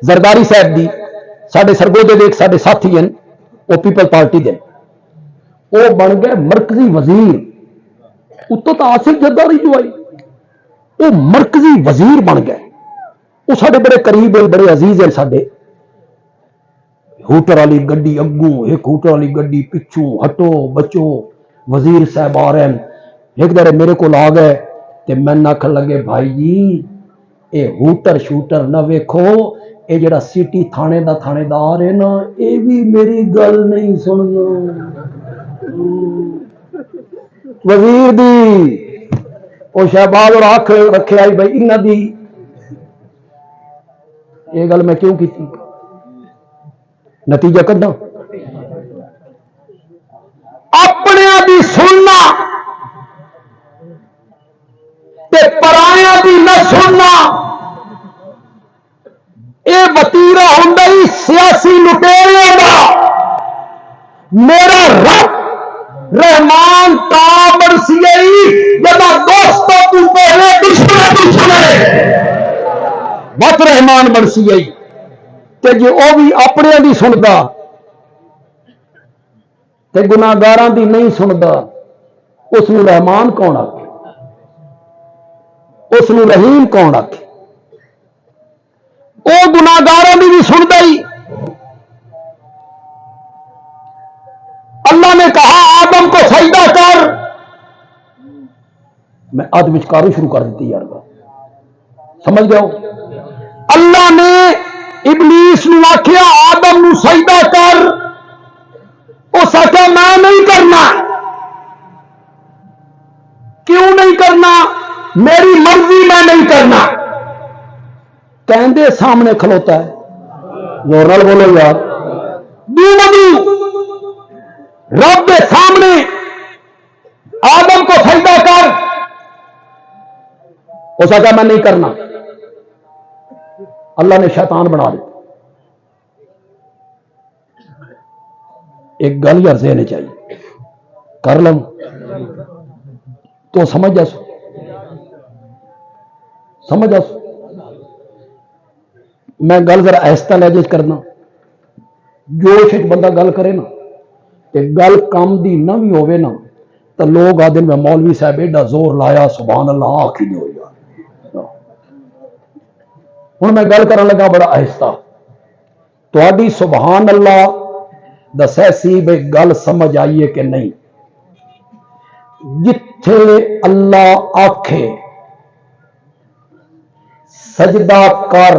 زرداری صاحب دی سارے سرگودے دیکھ سارے ساتھی ہیں وہ پیپل پارٹی دے وہ بن گئے مرکزی وزیر. اتوں تو آصف زرداری جو آئی وہ مرکزی وزیر بن گئے. وہ سارے بڑے قریب ہیں بڑے عزیز ہیں. سارے ہوٹر والی گڈی اگوں ایک ہوٹر والی گڈی پچھوں ہٹو بچو وزیر صاحب آ رہے ہیں. ایک دڑے میرے کو آ گئے تے میں آخر لگے بھائی جی اے ہوٹر شوٹر نہ ویکھو اے جڑا سٹی تھانے دا تھانے دار ہے نا اے بھی میری گل نہیں سننا. وزیر دی وہ شہباز اور آنکھ رکھے آئی بھائی انہاں دی یہ گل میں کیوں کی تھی نتیجہ کڈا اپنے دی سننا تے پرایاں دی نہ سننا اے وتیرا ہوندا ہی سیاسی لٹیرے دا. میرا رب رحمان تا برسی جدا دوستوں تو پہلے دشمنے بہت رحمان برسی آئی تے جی وہ بھی اپنے دی سندا تے گناہگاراں دی نہیں سندا اس نو رحمان کون آکھے اس نو رحیم کون آکھے. وہ گناہگاراں دی بھی سندا ہی. اللہ نے کہا آدم کو سجدہ کر میں آدم وچکاروں شروع کر دیتی یار سمجھ جاؤ. اللہ نے ابلیس نو آکھیا آدم نو سجدہ کر اس آکھیا میں نہیں کرنا. کیوں نہیں کرنا؟ میری مرضی میں نہیں کرنا. کہندے سامنے کھلوتا ہے زور نال بولو یار دو رب کے سامنے آدم کو سجدہ کر اس آکھیا میں نہیں کرنا. اللہ نے شیطان بنا دیا. ایک گل یار ذہن چاہیے کر لوں تو سمجھ جا سمجھ جا. میں گل ذرا آہستہ لہجے کرنا جوش بندہ گل کرے نا کہ گل کام دی نہ بھی ہوئے نا تو لوگ آدھے میں مولوی صاحب ایڈا زور لایا سبحان اللہ آخ ہی نہیں ہو یار. ہوں میں گل کرنے لگا بڑا آہستہ تھوڑی سبحان اللہ دسے سی بے گل سمجھ آئیے کہ نہیں. جتھے اللہ آکھے سجدہ کر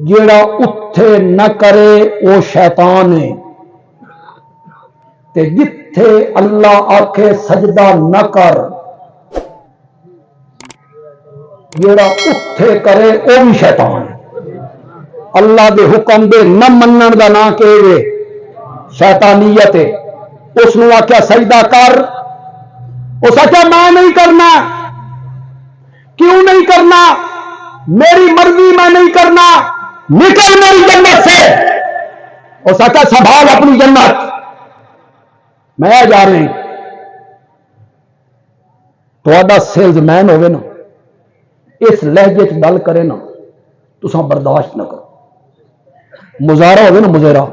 جیڑا اتھے نہ کرے وہ شیطان ہے. تے جتھے اللہ آکھے سجدہ نہ کر جیڑا اتھے کرے او بھی شیطان اللہ دے حکم دے نہ منن دا نہ کہے شیطانیت ہے اس نے آکھیا سجدہ کر اس آکھیا میں نہیں کرنا کیوں نہیں کرنا میری مرضی میں نہیں کرنا نکل میری جنت سے اس آکھیا سنبھال اپنی جنت میں جا رہی تو سیلز مین ہوئے نا اس لہجے چ گل کرے نا تساں برداشت نہ کرو مظاہرہ ہوئے نا مظاہرہ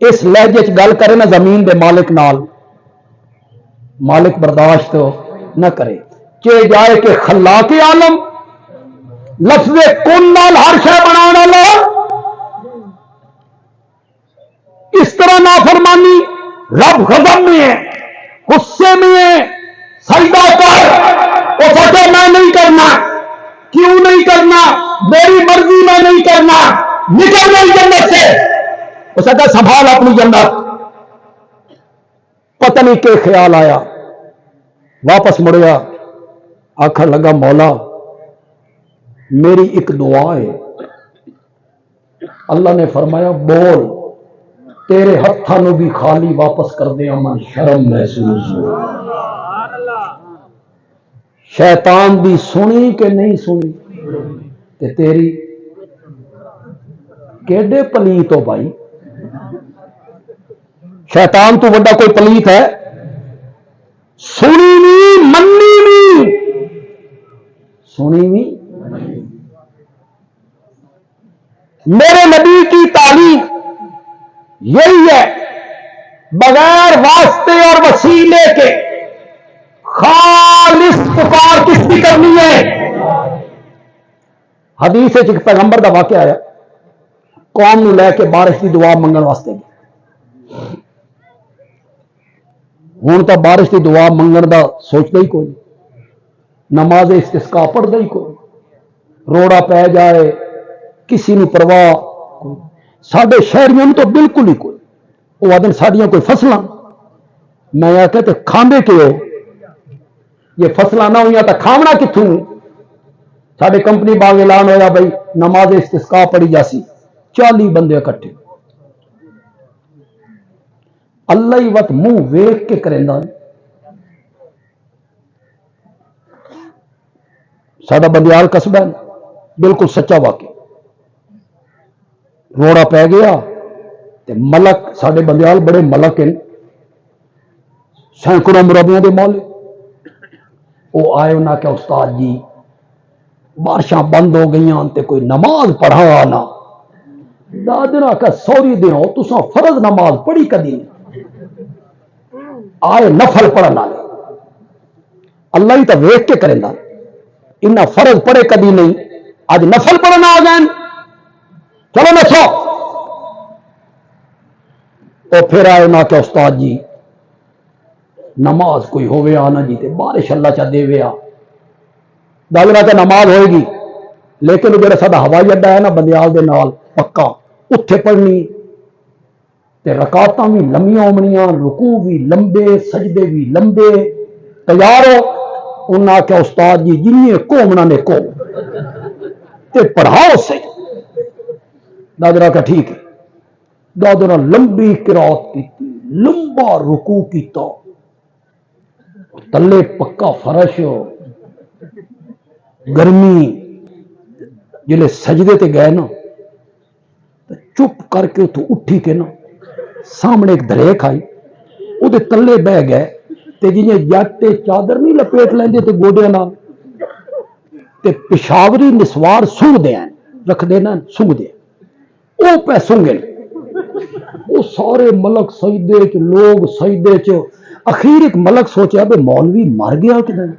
اس لہجے چ گل کرے نا زمین دے مالک نال مالک برداشت نہ کرے کہ جائے کہ خلاق عالم لفظ کن نال ہر شے بنانے والا اس طرح نافرمانی رب غضب میں ہے غصے میں ہے سجدہ کر وہ سوچے میں نہیں کرنا کیوں نہیں کرنا میری مرضی میں نہیں کرنا نکل میری جنت سے وہ سکتا سنبھال اپنی جنت پتہ نہیں کہ خیال آیا واپس مڑیا آخر لگا مولا میری ایک دعا ہے اللہ نے فرمایا بول تیرے ہتھوں بھی خالی واپس کر دیا من شرم محسوس ہو شیطان بھی سنی کہ نہیں سنی تے تیری کیڑے پلیت ہو بھائی شیطان تو بڑا کوئی پلیت ہے سنی نہیں منی نہیں سنی نہیں میرے نبی کی تعلیم یہی ہے بغیر واسطے اور وسیلے کے خالص پکار کس کی کرنی ہے حدیث ایک پیغمبر کا واقعہ آیا قوم نو لے کے بارش کی دعا منگن واسطے ہوں تو بارش کی دعا منگن دا سوچتا ہی کوئی نماز استسقاء پڑھتا ہی کوئی روڑا پی جائے کسی نے پرواہ ساڈے شہریوں تو بالکل ہی کوئی وہ آدھے ساڈیاں کوئی فصلاں میں آ کے کھاندے کیوں یہ فصلاں نہ ہوئی تو کھاونا کتوں ساڈے کمپنی باغ اعلان ہویا بھائی نماز استسقاء پڑھی جاسی 40 بندے اکٹھے اللہ ہی وقت منہ ویخ کے کریندا ساڈا بندیال قصبہ بالکل سچا واقعہ روڑا پی گیا تے ملک ساڈے بندیال بڑے ملک ہیں سینکڑوں مربیاں دے مالک وہ آئے انہاں کہ استاد جی بارشاں بند ہو گئیاں تے کوئی نماز پڑھا نہ دادنا کہ سوری دیو تساں فرض نماز پڑھی کدی آئے نفل پڑھن والے اللہ ہی تو ویخ کے کریں انہاں فرض پڑھے کدی نہیں اج نفل پڑھنا آ گئے چلو نسو اور پھر آئے نہ کہ استاد جی نماز کوئی ہوئے آنا جی تے بارش اللہ چا دے ویا دلنا تے نماز ہوئے گی لیکن جڑا ساڈا ہوائی اڈا ہے نا بندیال دے نال پکا اتھے پڑھنی تے رکعتاں بھی لمیاں ہومنیاں رکوع بھی لمبے سجدے بھی لمبے تیار ہو انہاں کہ استاد جی جنہیں قومنا نے قوم تے پڑھاؤ سے دادرا کا ٹھیک ہے دادرا لمبی قرات کی لمبا رکوع کیتا تلے پکا فرش گرمی جلے سجدے تے گئے نا چپ کر کے تو اٹھی کے نا سامنے ایک درے کھائی وہ دے تلے بہ گئے تے جنہیں جٹ چادر نہیں لپیٹ لیندے تے گوڈے نال تے پشاوری نسوار سنگ دے ہیں رکھ دینا سنگ دے او پہ سنگے وہ سارے ملک سجدے چ لوگ سجدے چ اخیر ایک ملک سوچا بے مولوی مر گیا کہ نہیں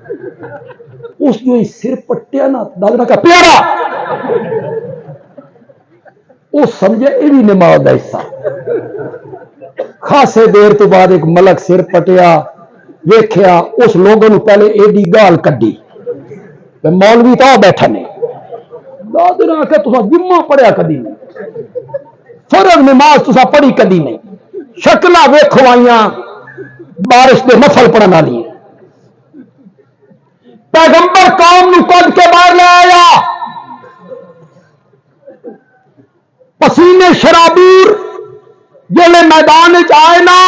اس جو سر پٹیا نا دادرا کا پیارا وہ سمجھے یہ بھی نماز کا حصہ خاصے دیر تو بعد ایک ملک سر پٹیا ویکھیا اس لوگوں نے پہلے ایڈی گال کڈی مولوی تو بیٹھا نہیں دادرا کہ تسا جمعہ پڑھیا کدی نہیں فرض نماز تسا پڑھی کدی نہیں شکلاں ویکھو آئیاں بارش دے نفل پڑھن والی ہے. پیغمبر قوم نو کڈ کے باہر لے آیا, پسینے شرابور جلے میدان آئے نا,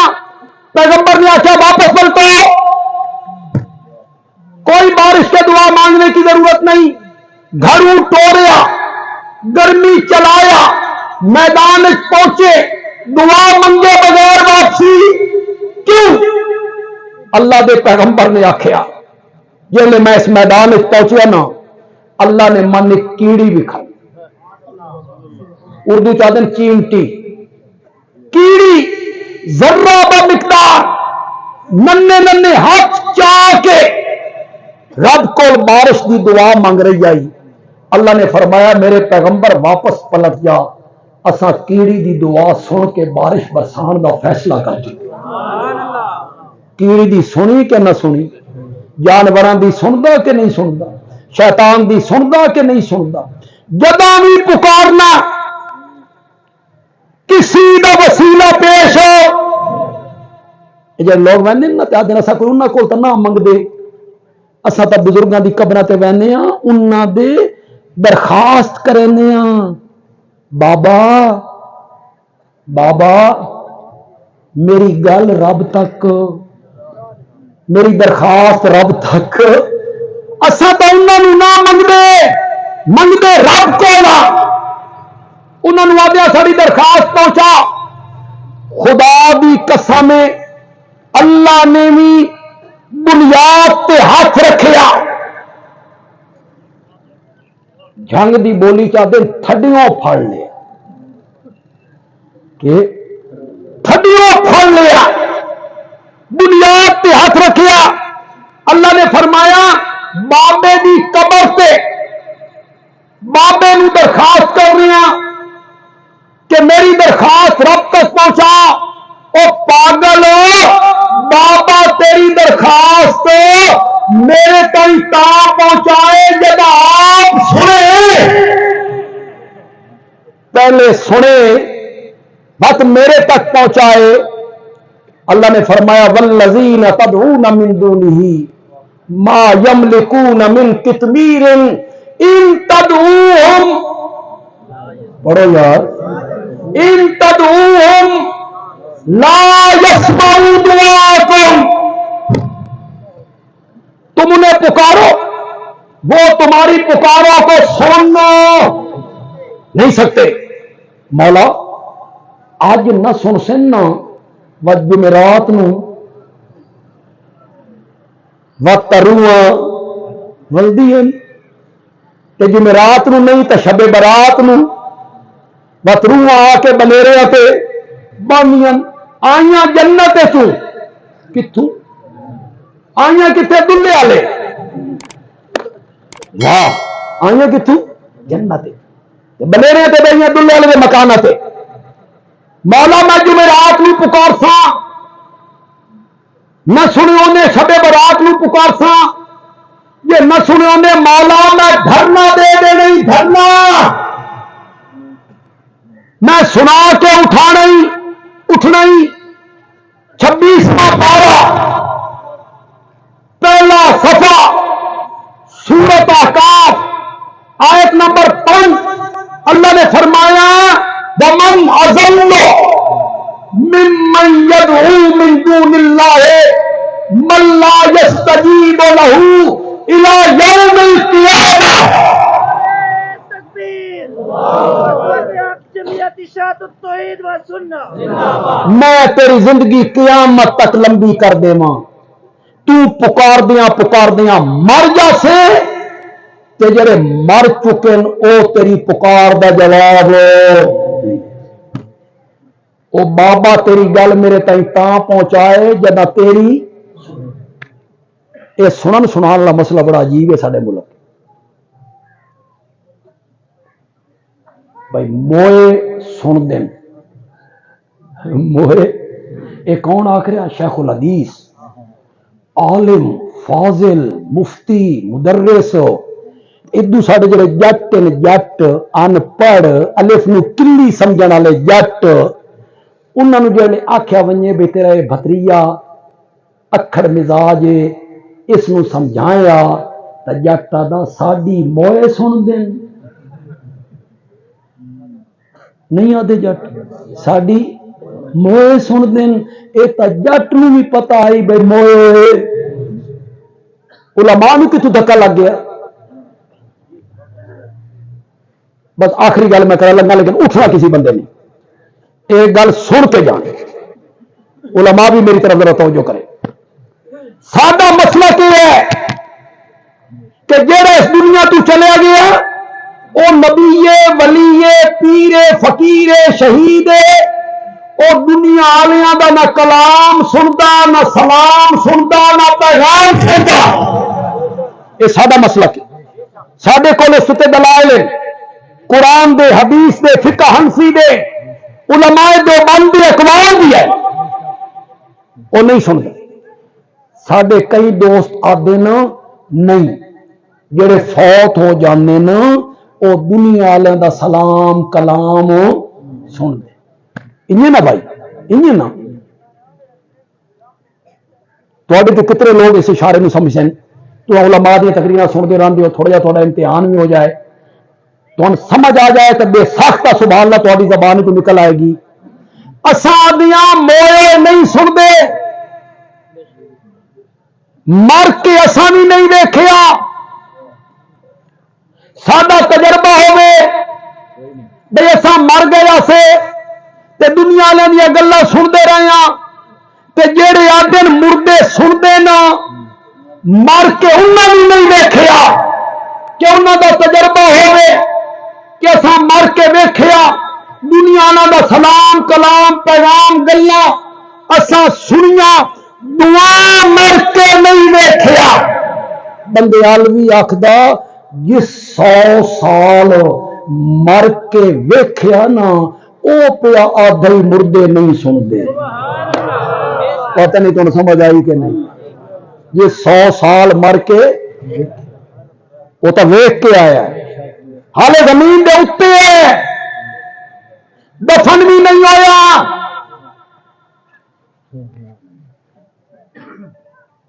پیغمبر نے آخیا واپس پلٹو, کوئی بارش کے دعا مانگنے کی ضرورت نہیں. گھروں ٹوریا, گرمی چلایا, میدان پہنچے, دعا منگے بغیر واپسی کیوں؟ اللہ دے پیغمبر نے آخیا جلے میں اس میدان پہنچیا نا, اللہ نے من کیڑی بھی کھائی, اردو چاہتے ہیں چیمٹی, کیڑی ذرہ بمقدار ننے ننے ہاتھ چاہ کے رب کو بارش دی دعا مانگ رہی آئی. اللہ نے فرمایا میرے پیغمبر واپس پلٹ جا, اساں کیڑی دی دعا سن کے بارش برسان دا فیصلہ کر چکے. کیڑی دی سنی کہ نہ سنی, جانوراں دی سندا کہ نہیں سندا, شیطان دی سندا کہ نہیں سندا. جداں بھی پکارنا کسی دا وسیلہ پیش ہو, جب لوگ وہنے نا تے آدھے کوئی انہاں کول تے نہ منگ دے, اساں تے بزرگاں دی قبراں تے وہنے ہاں, انہاں دے درخواست کرنے ہاں, بابا بابا میری گل رب تک, میری درخواست رب تک. اساں تے انہاں نوں نہ منگدے رب کو نا, انہوں نے آدھیا ساری درخواست پہنچا. خدا دی قسم اللہ نے بھی بنیاد تے ہاتھ رکھیا, جنگ دی بولی چاہتے تھڈیوں پھڑ لیا, کہ تھڈیوں پھڑ لیا, بنیاد تے ہاتھ رکھیا. اللہ نے فرمایا بابے دی قبر تے بابے نو درخواست کر رہے ہیں کہ میری درخواست رب تک پہنچا. او پاگل, بابا تیری درخواست میرے تک پہنچائے جب آپ سنے, پہلے سنے بات میرے تک پہنچائے. اللہ نے فرمایا والذین تدعون من دونہ ما یملکون من قطمیر ان تدعوہم, پڑھو یار, ان تدعوہم لا یسمعوا دعاءکم, تم انہیں پکارو وہ تمہاری پکاروں کو سن نہیں سکتے. مولا آج نہ سن سننا وج جمعرات نو وترواں ولدی تے جمعرات نو نہیں تے شب برات نو وترواں آ کے بلیرے تے بانیاں آئیاں جنت تو کتھوں آئیاں کتنے دلے والے, واہ آئیاں کتھوں جنت بلیرے تے بہیاں دلے والے مکان تے. مولا میں جمعرات نو پکار سا, نہ سنو نے شب برات نو پکار سا, یہ نہ سنو نے مولا میں دھرنا دے نہیں دھرنا, میں سنا کے اٹھنا ہی 26واں پارہ پہلا صفحہ سورۃ احقاف آیت نمبر 5. اللہ نے فرمایا وَمَنْ أَضَلُّ مِمَّنْ يَدْعُو مِنْ دُونِ اللَّهِ مَنْ لَا يَسْتَجِيبُ لَهُ إِلَى يَوْمِ الْقِيَامَةِ. میں تیری زندگی قیامت تک لمبی کر دے ماں, تو پکار دیاں مر جا سے, تے جڑے مر چکے او تیری پکار دا جواب او بابا تیری گل میرے تائیں تاں پہنچائے جدا تیری. اے سنن سنان والا مسئلہ بڑا عجیب ہے سارے ملک. بھائی موئے سن دین, موئے اے کون آکھ رہا؟ شیخ الحدیث, عالم, فاضل, مفتی, مدرس. ادو ساڈے جڑے جٹ نے, جٹ ان پڑھ الف نو کلی سمجھن والے جٹ, انہاں نوں جڑے آکھیا ونجے بھی تیرا بھتریا اکھڑ مزاج اس نو سمجھایا تے جٹ دا ساڈی موئے سن دین نہیں آدھے جٹ ساڈی موئے سن دین اے تے جٹ نو بھی پتہ آئی بھئی موئے علماء نو کتوں دھکا لگ گیا. بس آخری گل میں کرا لگا لیکن اٹھنا کسی بندے نے ایک گل سن کے جانے علماء بھی میری طرف ذرا توجہ کرے. سادہ مسئلہ کیا ہے کہ جہاں اس دنیا تو چلے گیا وہ نبی ولی پیر فقیر شہید وہ دنیا والوں کا نہ کلام سنتا نہ سلام سنتا نہ پیغام سنتا. یہ سادہ مسئلہ کیا سادے کو ستے دلائل قرآن دے حدیث دے فقہ حنفی دے علماء دے بند دے اقوال بھی ہے وہ نہیں سنتے. ساڈے کئی دوست آدھے نا نہیں جڑے فوت ہو جانے نا وہ دنیا والوں دا سلام کلام سن دے انہیں نا بھائی انہیں نا تو کتنے لوگ اس اشارے میں سمجھتے ہیں تو علماء دی تقریراں سنتے رہتے ہو تھوڑا جا تھوڑا امتحان بھی ہو جائے تو سمجھ آ جائے تو بے ساختہ سبحان اللہ تھوڑی زبان تو نکل آئے گی. اساں دیاں موئے نہیں سنتے مر کے اساں بھی نہیں دیکھیا سادہ تجربہ ہوے بھئی اساں مر گیا سے تے دنیا والے دیا گلاں سنتے رہے ہاں تے جہے آدھے مردے سنتے نا مر کے انہاں بھی نہیں دیکھیا کہ انہاں دا تجربہ ہوے کہ اساں مر کے ویکھیا دنیا والوں دا سلام کلام پیغام گلاں اساں سنیاں دعا مر کے نہیں ویکھیا. بندے عالوی آکھدا جس 100 سال مر کے ویکھیا نا او پیا آدھے مردے نہیں سنتے. پتہ نہیں تمہیں سمجھ آئی کہ نہیں یہ 100 سال مر کے وہ تو ویکھ کے آیا حالے زمین دے اتے ہے دفن بھی نہیں آیا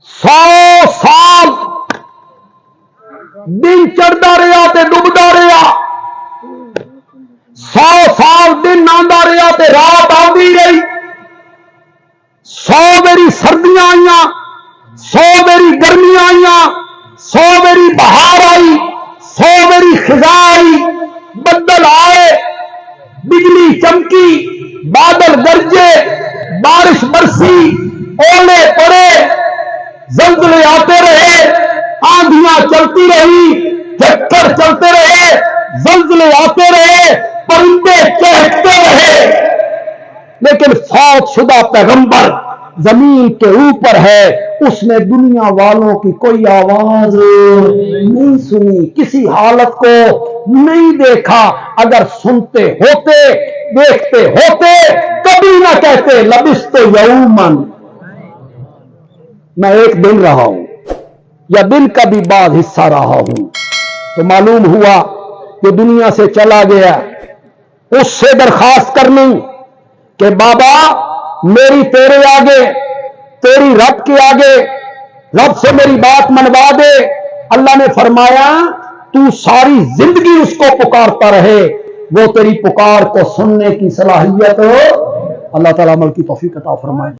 100 سال دن چڑھتا رہا تے ڈبدا رہا 100 سال دن آندا رہا تے رات آندی رہی 100 میری سردیاں آئیاں 100 میری گرمیاں آئیاں 100 میری بہار آئی 100 میری خزاں آئی بدل آئے بجلی چمکی بادل گرجے بارش برسی اولے پڑے زلزلے آتے رہے آندھیاں چلتی رہی چکر چلتے رہے زلزلے آتے رہے پرندے چہکتے رہے لیکن فوت شدہ پیغمبر زمین کے اوپر ہے اس نے دنیا والوں کی کوئی آواز نہیں سنی کسی حالت کو نہیں دیکھا. اگر سنتے ہوتے دیکھتے ہوتے کبھی نہ کہتے لبثت یومن میں ایک دن رہا ہوں یا دن کا بھی بعض حصہ رہا ہوں. تو معلوم ہوا کہ دنیا سے چلا گیا. اس سے درخواست کرنی کہ بابا میری تیرے آگے تیری رب کے آگے رب سے میری بات منوا دے. اللہ نے فرمایا تو ساری زندگی اس کو پکارتا رہے وہ تیری پکار کو سننے کی صلاحیت اللہ تعالیٰ عمل کی توفیق عطا فرمائے.